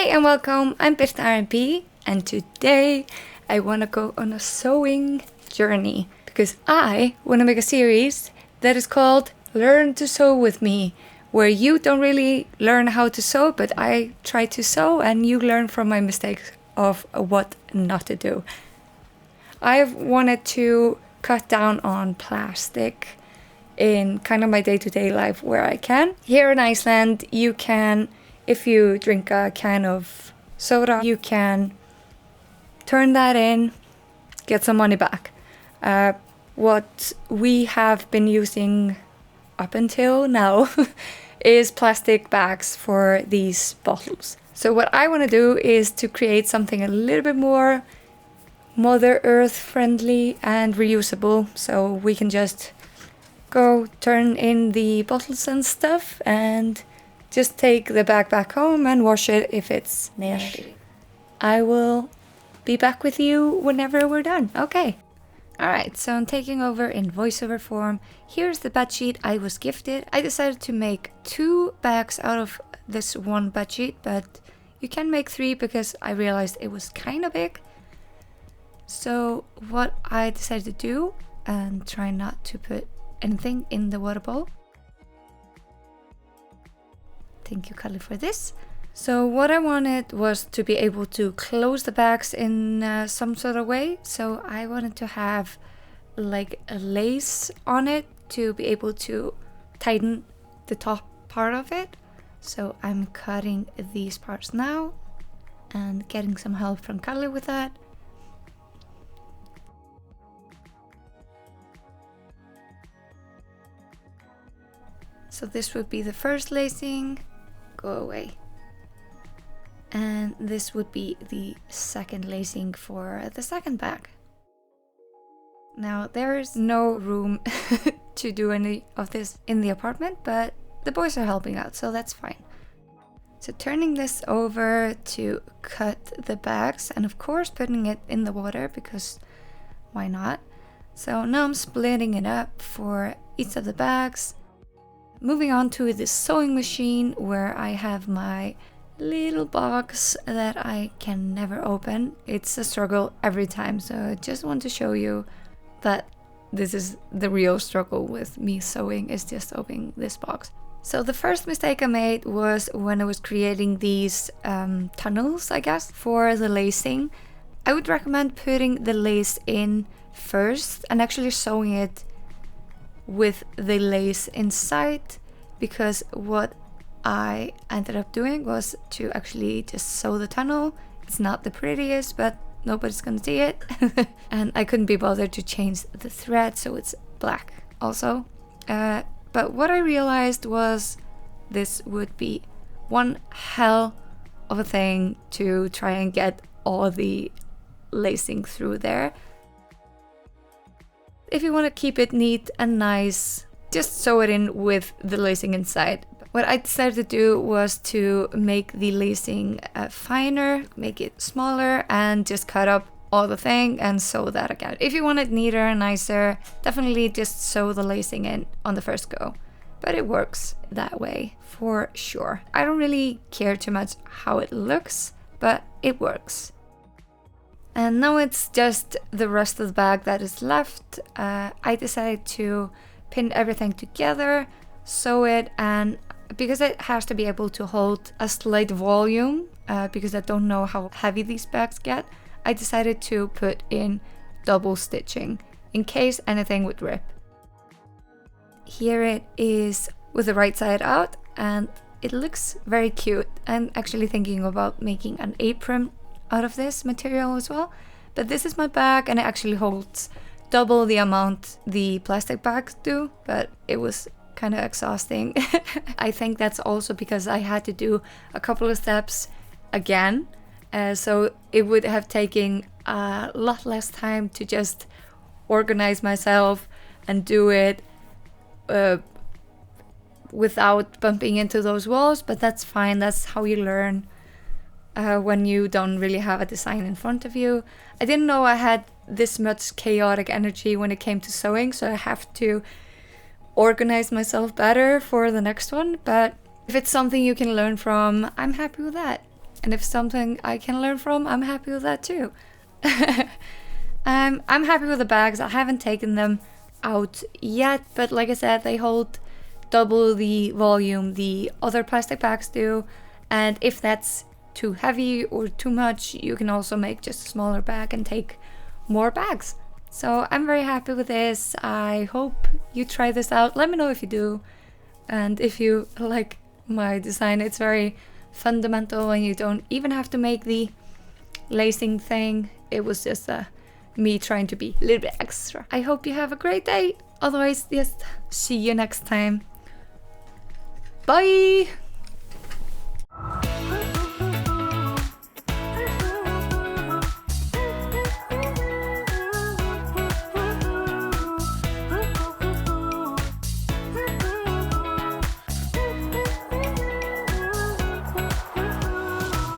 and welcome, I'm Birta R&B, and today I want to go on a sewing journey because I want to make a series that is called Learn to Sew with Me, where you don't really learn how to sew, but I try to sew and you learn from my mistakes of what not to do. I've wanted to cut down on plastic in kind of my day-to-day life where I can. Here in Iceland, you can, if you drink a can of soda, you can turn that in, get some money back. What we have been using up until now is plastic bags for these bottles. So what I want to do is to create something a little bit more Mother Earth friendly and reusable, so we can just go turn in the bottles and stuff and just take the bag back home and wash it if it's nasty. I will be back with you whenever we're done. Okay. Alright, so I'm taking over in voiceover form. Here's the bedsheet I was gifted. I decided to make 2 bags out of this one bedsheet, but you can make 3 because I realized it was kind of big. So what I decided to do, and try not to put anything in the water bowl. Thank you, Kali, for this. So what I wanted was to be able to close the bags in some sort of way. So I wanted to have like a lace on it to be able to tighten the top part of it. So I'm cutting these parts now and getting some help from Kali with that. So this would be the first lacing, go away. And this would be the second lacing for the second bag. Now there is no room to do any of this in the apartment, but the boys are helping out, so that's fine. So turning this over to cut the bags, and of course putting it in the water because why not? So now I'm splitting it up for each of the bags. Moving on to the sewing machine, where I have my little box that I can never open. It's a struggle every time, so I just want to show you that this is the real struggle with me sewing, is just opening this box. So the first mistake I made was when I was creating these tunnels, I guess, for the lacing. I would recommend putting the lace in first and actually sewing it with the lace inside, because what I ended up doing was to actually just sew the tunnel. It's not the prettiest, but nobody's gonna see it. And I couldn't be bothered to change the thread, so it's black also. But what I realized was this would be one hell of a thing to try and get all the lacing through there. If you want to keep it neat and nice, just sew it in with the lacing inside. What I decided to do was to make the lacing finer, make it smaller, and just cut up all the thing and sew that again. If you want it neater and nicer, definitely just sew the lacing in on the first go. But it works that way for sure. I don't really care too much how it looks, but it works. And now it's just the rest of the bag that is left. I decided to pin everything together, sew it, and because it has to be able to hold a slight volume, because I don't know how heavy these bags get, I decided to put in double stitching in case anything would rip. Here it is with the right side out, and it looks very cute. I'm actually thinking about making an apron out of this material as well, but this is my bag and it actually holds double the amount the plastic bags do, but it was kind of exhausting. I think that's also because I had to do a couple of steps again, so it would have taken a lot less time to just organize myself and do it without bumping into those walls, but that's fine. That's how you learn when you don't really have a design in front of you. I didn't know I had this much chaotic energy when it came to sewing, so I have to organize myself better for the next one. But if it's something you can learn from, I'm happy with that. And if something I can learn from, I'm happy with that too. I'm happy with the bags. I haven't taken them out yet, but like I said, they hold double the volume the other plastic bags do. And if that's too heavy or too much, you can also make just a smaller bag and take more bags. So I'm very happy with this. I hope you try this out. Let me know if you do. And if you like my design, it's very fundamental and you don't even have to make the lacing thing. It was just me trying to be a little bit extra. I hope you have a great day. Otherwise, just see you next time. Bye!